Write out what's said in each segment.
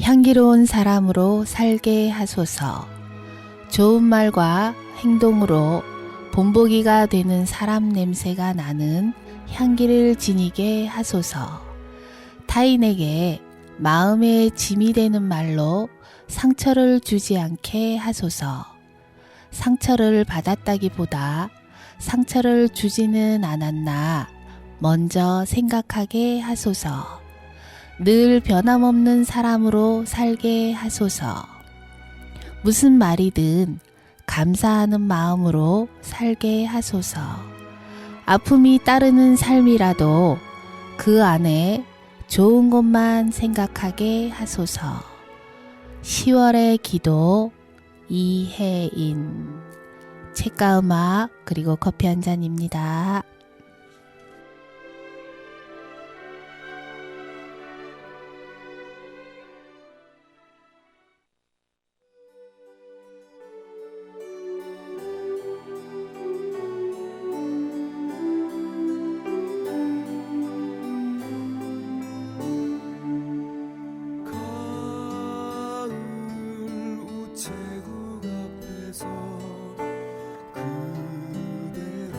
향기로운 사람으로 살게 하소서. 좋은 말과 행동으로 본보기가 되는 사람 냄새가 나는 향기를 지니게 하소서. 타인에게 마음에 짐이 되는 말로 상처를 주지 않게 하소서. 상처를 받았다기보다 상처를 주지는 않았나 먼저 생각하게 하소서. 늘 변함없는 사람으로 살게 하소서. 무슨 말이든 감사하는 마음으로 살게 하소서. 아픔이 따르는 삶이라도 그 안에 좋은 것만 생각하게 하소서. 10월의 기도 이혜인. 책과 음악 그리고 커피 한 잔입니다. 우체국 앞에서 그대를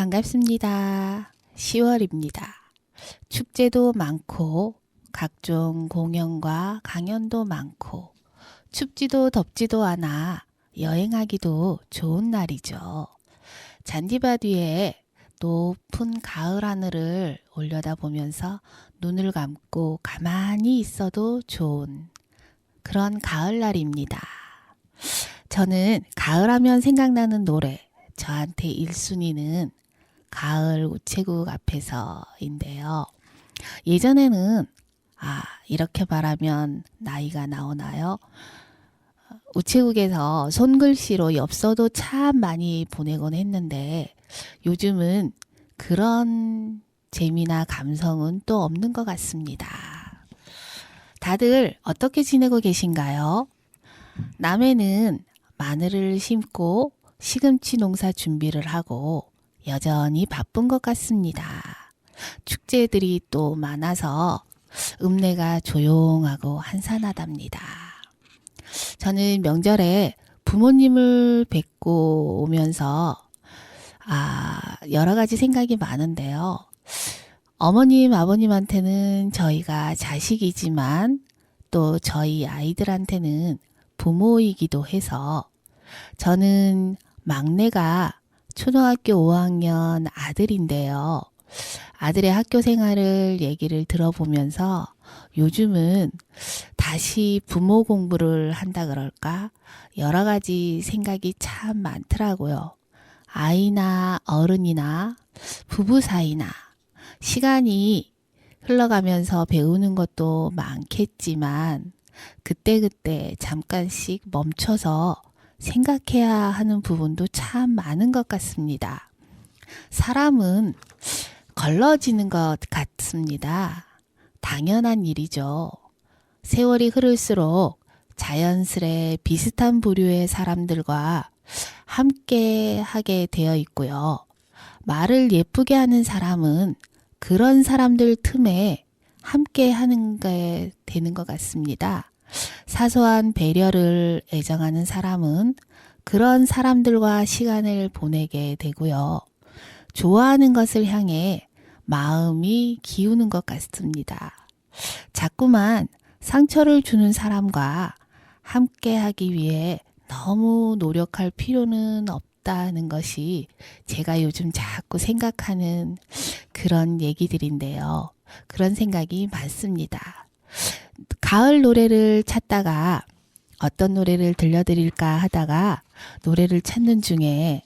반갑습니다. 10월입니다. 축제도 많고 각종 공연과 강연도 많고 춥지도 덥지도 않아 여행하기도 좋은 날이죠. 잔디밭 위에 높은 가을 하늘을 올려다보면서 눈을 감고 가만히 있어도 좋은 그런 가을날입니다. 저는 가을하면 생각나는 노래, 저한테 1순위는 가을 우체국 앞에서인데요. 예전에는 이렇게 말하면 나이가 나오나요? 우체국에서 손글씨로 엽서도 참 많이 보내곤 했는데 요즘은 그런 재미나 감성은 또 없는 것 같습니다. 다들 어떻게 지내고 계신가요? 남해는 마늘을 심고 시금치 농사 준비를 하고 여전히 바쁜 것 같습니다. 축제들이 또 많아서 읍내가 조용하고 한산하답니다. 저는 명절에 부모님을 뵙고 오면서 여러 가지 생각이 많은데요. 어머님, 아버님한테는 저희가 자식이지만 또 저희 아이들한테는 부모이기도 해서 저는 막내가 초등학교 5학년 아들인데요. 아들의 학교 생활을 얘기를 들어보면서 요즘은 다시 부모 공부를 한다 그럴까? 여러 가지 생각이 참 많더라고요. 아이나 어른이나 부부 사이나 시간이 흘러가면서 배우는 것도 많겠지만 그때그때 잠깐씩 멈춰서 생각해야 하는 부분도 참 많은 것 같습니다. 사람은 걸러지는 것 같습니다. 당연한 일이죠. 세월이 흐를수록 자연스레 비슷한 부류의 사람들과 함께 하게 되어 있고요. 말을 예쁘게 하는 사람은 그런 사람들 틈에 함께 하는 게 되는 것 같습니다. 사소한 배려를 애정하는 사람은 그런 사람들과 시간을 보내게 되고요. 좋아하는 것을 향해 마음이 기우는 것 같습니다. 자꾸만 상처를 주는 사람과 함께 하기 위해 너무 노력할 필요는 없다는 것이 제가 요즘 자꾸 생각하는 그런 얘기들인데요. 그런 생각이 많습니다. 가을 노래를 찾다가 어떤 노래를 들려드릴까 하다가 노래를 찾는 중에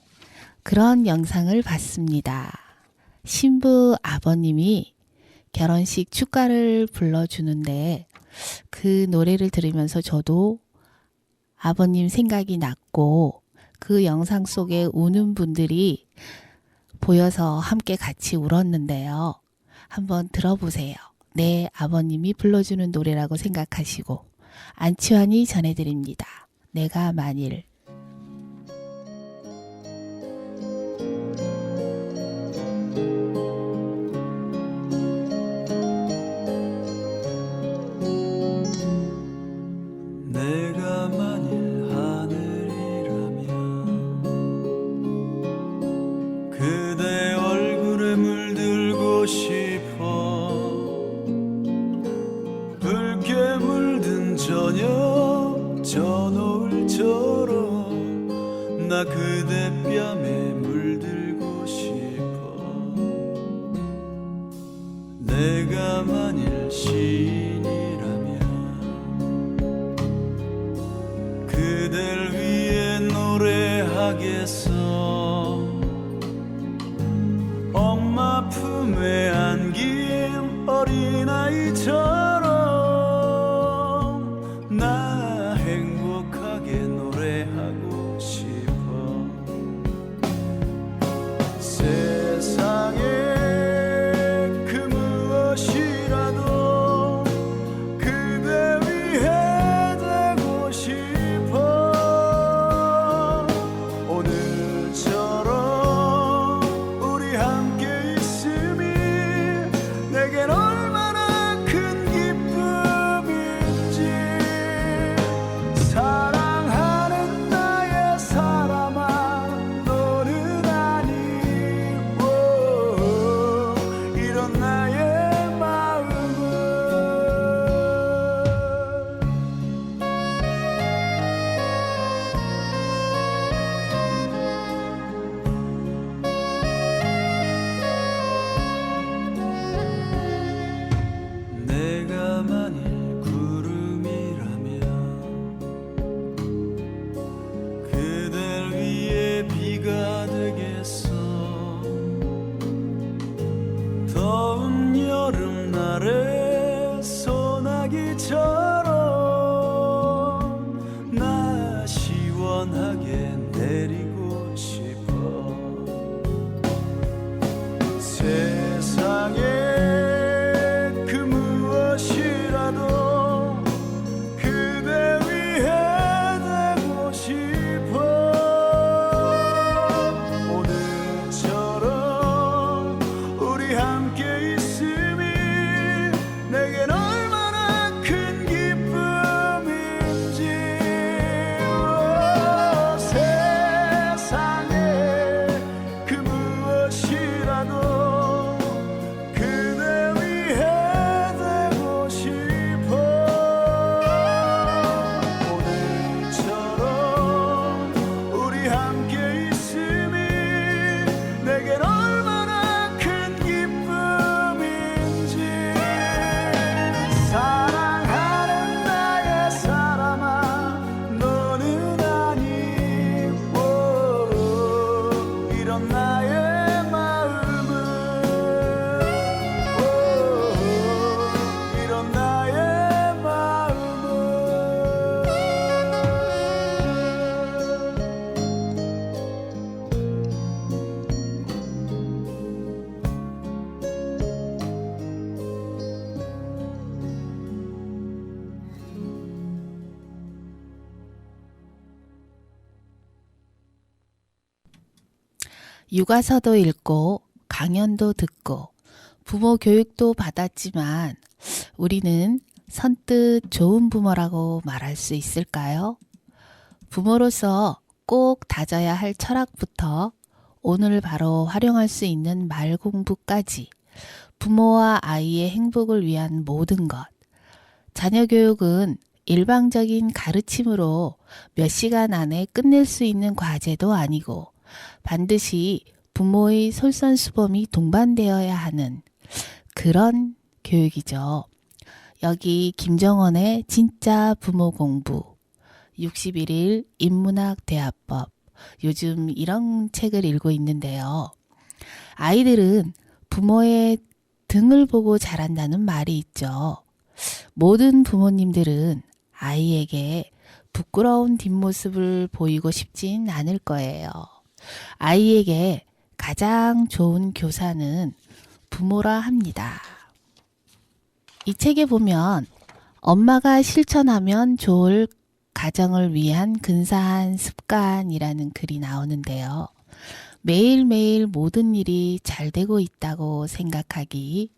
그런 영상을 봤습니다. 신부 아버님이 결혼식 축가를 불러주는데 그 노래를 들으면서 저도 아버님 생각이 났고 그 영상 속에 우는 분들이 보여서 함께 같이 울었는데요. 한번 들어보세요. 내 아버님이 불러주는 노래라고 생각하시고 안치환이 전해드립니다. 내가 만일. 내가 만일 하늘이라면 그대 얼굴에 물들고 싶어 붉게 물든 저녁 저 노을처럼 나 그대 뺨에 물들고 싶어 내가 만일 시인이라면 그댈 위해 노래하겠어 엄마 품에 안긴 어린아이처럼 나 행복하게 노래하고 싶어 세상에 그 무엇이라도 그대 위해 되고 싶어 오늘처럼 우리 함께 있음이 육아서도 읽고 강연도 듣고 부모 교육도 받았지만 우리는 선뜻 좋은 부모라고 말할 수 있을까요? 부모로서 꼭 다져야 할 철학부터 오늘 바로 활용할 수 있는 말 공부까지 부모와 아이의 행복을 위한 모든 것. 자녀 교육은 일방적인 가르침으로 몇 시간 안에 끝낼 수 있는 과제도 아니고 반드시 부모의 솔선수범이 동반되어야 하는 그런 교육이죠. 여기 김정원의 진짜 부모 공부 61일 인문학 대화법 요즘 이런 책을 읽고 있는데요. 아이들은 부모의 등을 보고 자란다는 말이 있죠. 모든 부모님들은 아이에게 부끄러운 뒷모습을 보이고 싶진 않을 거예요. 아이에게 가장 좋은 교사는 부모라 합니다. 이 책에 보면 엄마가 실천하면 좋을 가정을 위한 근사한 습관이라는 글이 나오는데요. 매일매일 모든 일이 잘 되고 있다고 생각하기,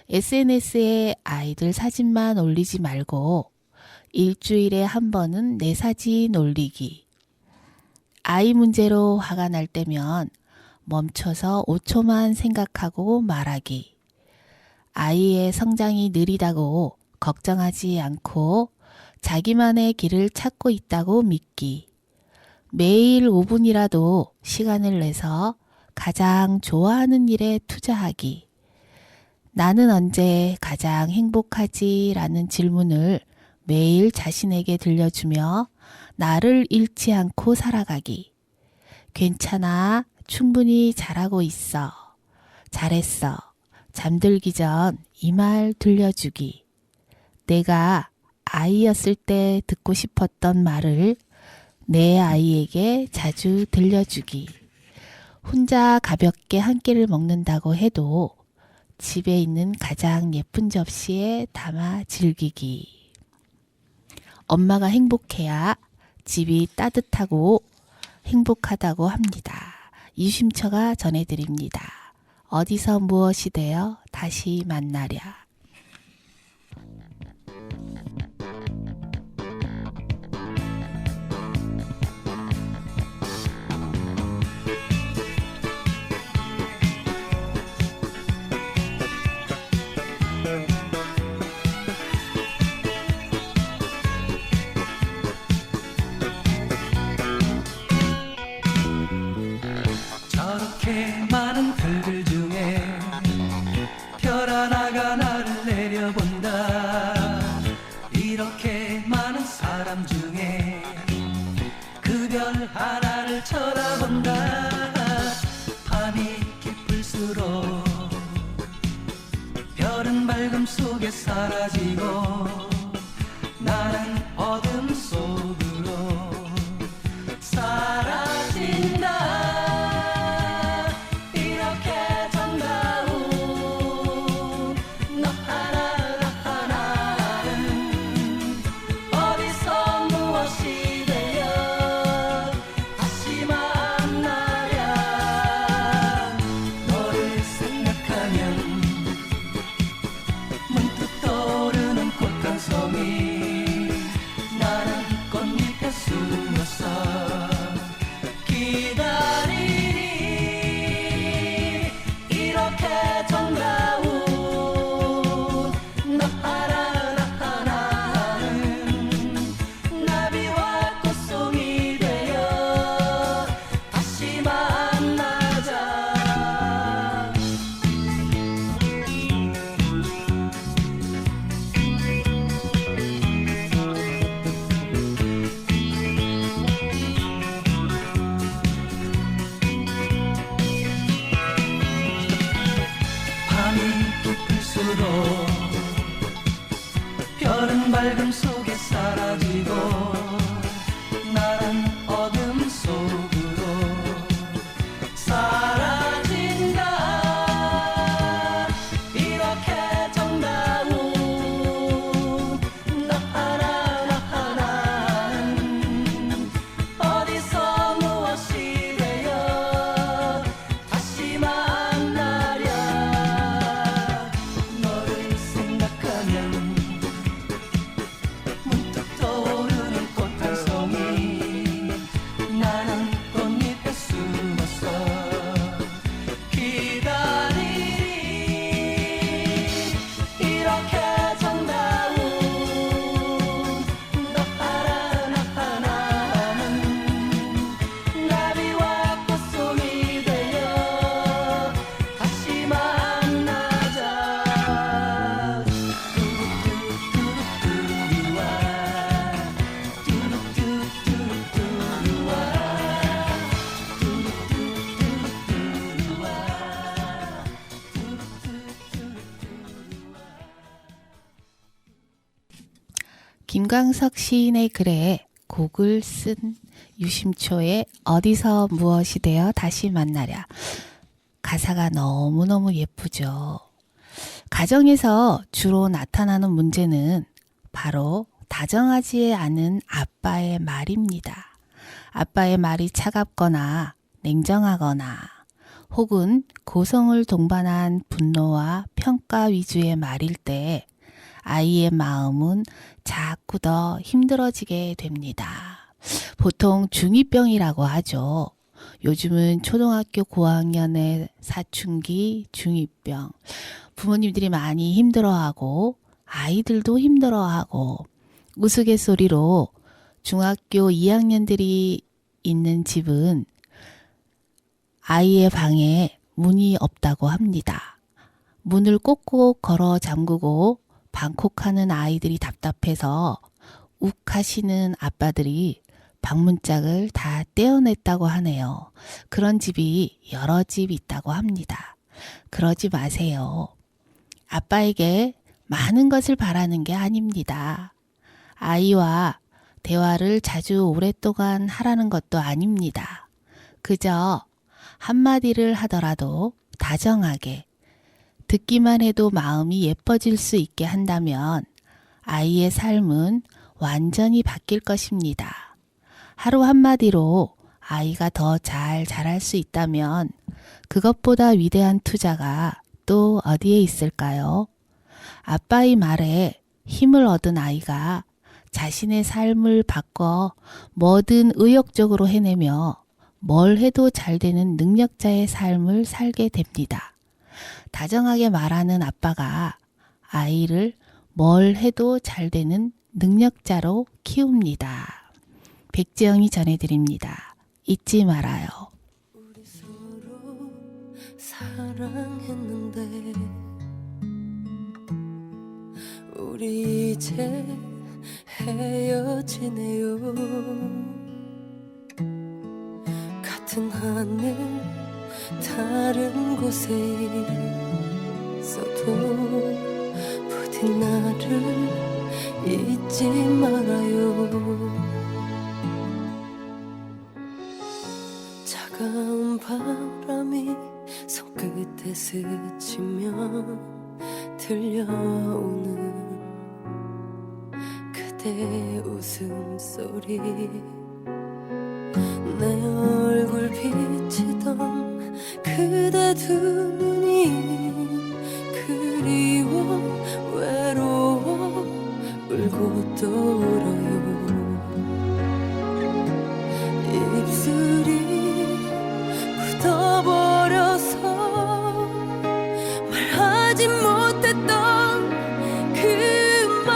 SNS에 아이들 사진만 올리지 말고 일주일에 한 번은 내 사진 올리기, 아이 문제로 화가 날 때면 멈춰서 5초만 생각하고 말하기, 아이의 성장이 느리다고 걱정하지 않고 자기만의 길을 찾고 있다고 믿기, 매일 5분이라도 시간을 내서 가장 좋아하는 일에 투자하기, 나는 언제 가장 행복하지? 라는 질문을 매일 자신에게 들려주며 나를 잃지 않고 살아가기, 괜찮아, 충분히 잘하고 있어, 잘했어, 잠들기 전 이 말 들려주기, 내가 아이였을 때 듣고 싶었던 말을 내 아이에게 자주 들려주기, 혼자 가볍게 한 끼를 먹는다고 해도 집에 있는 가장 예쁜 접시에 담아 즐기기. 엄마가 행복해야 집이 따뜻하고 행복하다고 합니다. 이쉼처가 전해드립니다. 어디서 무엇이 되어 다시 만나랴. 저렇게 많은 별들 중에 별 하나가 나를 내려본다. 이렇게 많은 사람 중에 그 별 하나를 쳐다본다. 밤이 깊을수록 별은 밝음 속에 사라지고 나는 어둠 속으로 사라진다. 문득 떠오르는 꽃 김광석 시인의 글에 곡을 쓴 유심초의 어디서 무엇이 되어 다시 만나랴. 가사가 너무너무 예쁘죠. 가정에서 주로 나타나는 문제는 바로 다정하지 않은 아빠의 말입니다. 아빠의 말이 차갑거나 냉정하거나 혹은 고성을 동반한 분노와 평가 위주의 말일 때 아이의 마음은 자꾸 더 힘들어지게 됩니다. 보통 중2병이라고 하죠. 요즘은 초등학교 고학년의 사춘기, 중2병. 부모님들이 많이 힘들어하고 아이들도 힘들어하고 우스갯소리로 중학교 2학년들이 있는 집은 아이의 방에 문이 없다고 합니다. 문을 꼭꼭 걸어 잠그고 방콕하는 아이들이 답답해서 욱하시는 아빠들이 방문짝을 다 떼어냈다고 하네요. 그런 집이 여러 집 있다고 합니다. 그러지 마세요. 아빠에게 많은 것을 바라는 게 아닙니다. 아이와 대화를 자주 오랫동안 하라는 것도 아닙니다. 그저 한마디를 하더라도 다정하게 듣기만 해도 마음이 예뻐질 수 있게 한다면 아이의 삶은 완전히 바뀔 것입니다. 하루 한마디로 아이가 더 잘 자랄 수 있다면 그것보다 위대한 투자가 또 어디에 있을까요? 아빠의 말에 힘을 얻은 아이가 자신의 삶을 바꿔 뭐든 의욕적으로 해내며 뭘 해도 잘 되는 능력자의 삶을 살게 됩니다. 다정하게 말하는 아빠가 아이를 뭘 해도 잘 되는 능력자로 키웁니다. 백지영이 전해드립니다. 잊지 말아요. 우리 서로 사랑했는데 우리 이제 헤어지네요. 같은 하늘 다른 곳에 있어도 부디 나를 잊지 말아요. 차가운 바람이 손끝에 스치며 들려오는 그대 웃음소리, 내 얼굴 비치던 그대 두 눈이 그리워 외로워 울고 또 울어요. 입술이 굳어버려서 말하지 못했던 그 말,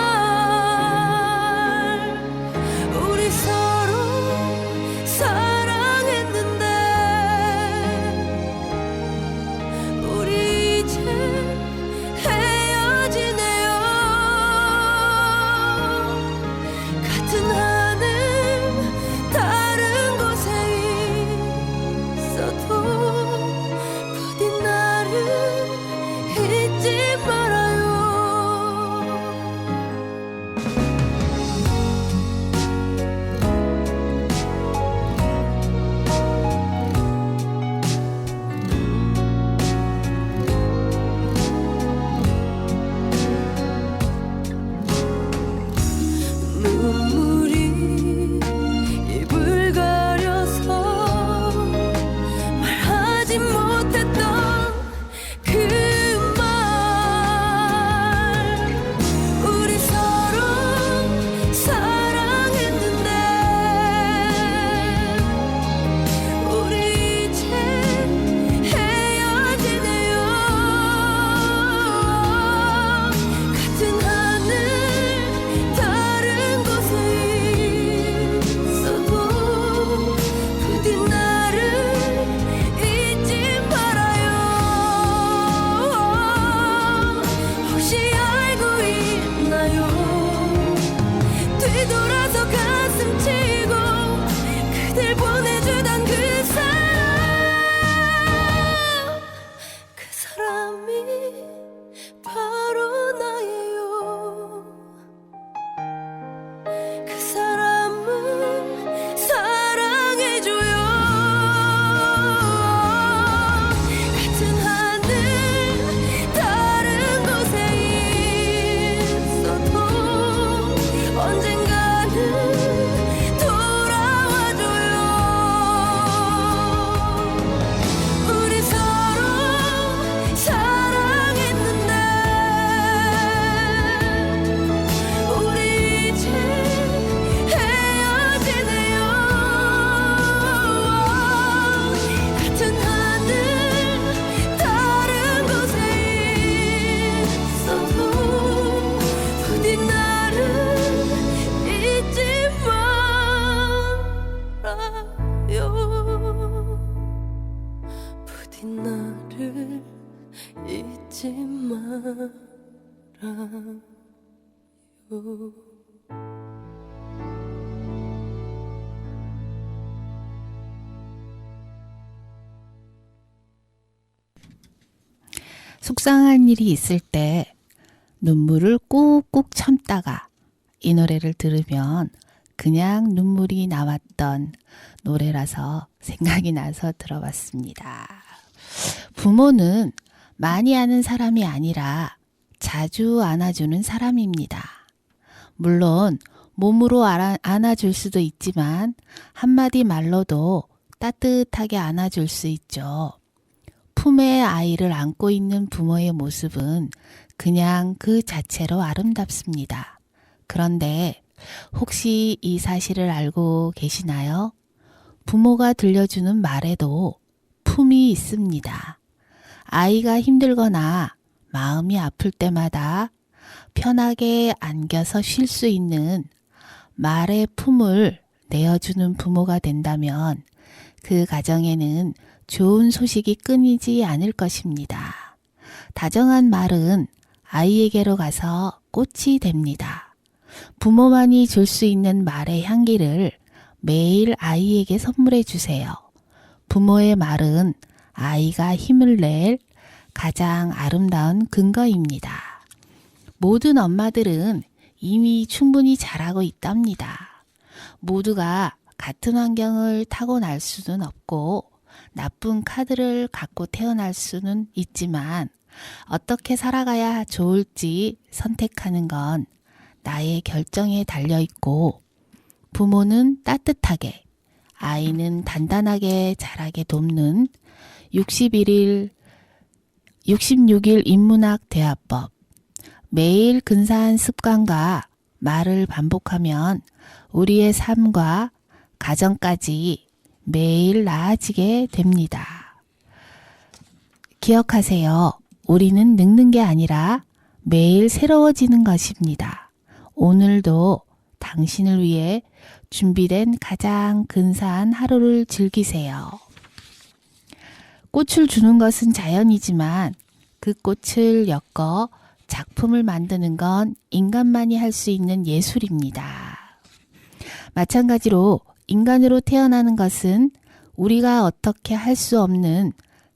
우리 서로 사랑했는데 우리 이제 헤어지네요. 부디 나를 잊지 말아요. 속상한 일이 있을 때 눈물을 꾹꾹 참다가 이 노래를 들으면 그냥 눈물이 나왔던 노래라서 생각이 나서 들어봤습니다. 부모는 많이 아는 사람이 아니라 자주 안아주는 사람입니다. 물론 몸으로 안아줄 수도 있지만 한마디 말로도 따뜻하게 안아줄 수 있죠. 품에 아이를 안고 있는 부모의 모습은 그냥 그 자체로 아름답습니다. 그런데 혹시 이 사실을 알고 계시나요? 부모가 들려주는 말에도 품이 있습니다. 아이가 힘들거나 마음이 아플 때마다 편하게 안겨서 쉴 수 있는 말의 품을 내어주는 부모가 된다면 그 가정에는 좋은 소식이 끊이지 않을 것입니다. 다정한 말은 아이에게로 가서 꽃이 됩니다. 부모만이 줄 수 있는 말의 향기를 매일 아이에게 선물해 주세요. 부모의 말은 아이가 힘을 낼 가장 아름다운 근거입니다. 모든 엄마들은 이미 충분히 잘하고 있답니다. 모두가 같은 환경을 타고날 수는 없고 나쁜 카드를 갖고 태어날 수는 있지만 어떻게 살아가야 좋을지 선택하는 건 나의 결정에 달려 있고 부모는 따뜻하게 아이는 단단하게 자라게 돕는 66일 인문학 대화법 매일 근사한 습관과 말을 반복하면 우리의 삶과 가정까지 매일 나아지게 됩니다. 기억하세요. 우리는 늙는 게 아니라 매일 새로워지는 것입니다. 오늘도 당신을 위해 준비된 가장 근사한 하루를 즐기세요. 꽃을 주는 것은 자연이지만 그 꽃을 엮어 작품을 만드는 건 인간만이 할 수 있는 예술입니다. 마찬가지로 인간으로 태어나는 것은 우리가 어떻게 할 수 없는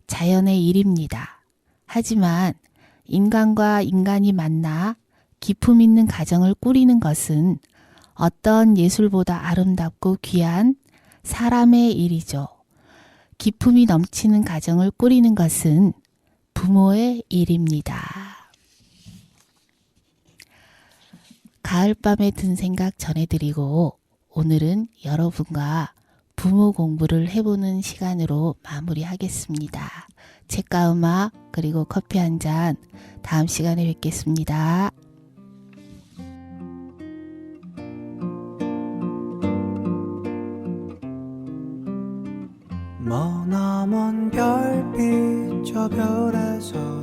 자연의 일입니다. 하지만 인간과 인간이 만나 기품 있는 가정을 꾸리는 것은 어떤 예술보다 아름답고 귀한 사람의 일이죠. 기품이 넘치는 가정을 꾸리는 것은 부모의 일입니다. 가을밤에 든 생각 전해드리고 오늘은 여러분과 부모 공부를 해보는 시간으로 마무리하겠습니다. 책과 음악 그리고 커피 한 잔 다음 시간에 뵙겠습니다. 머나먼 별빛 저 별에서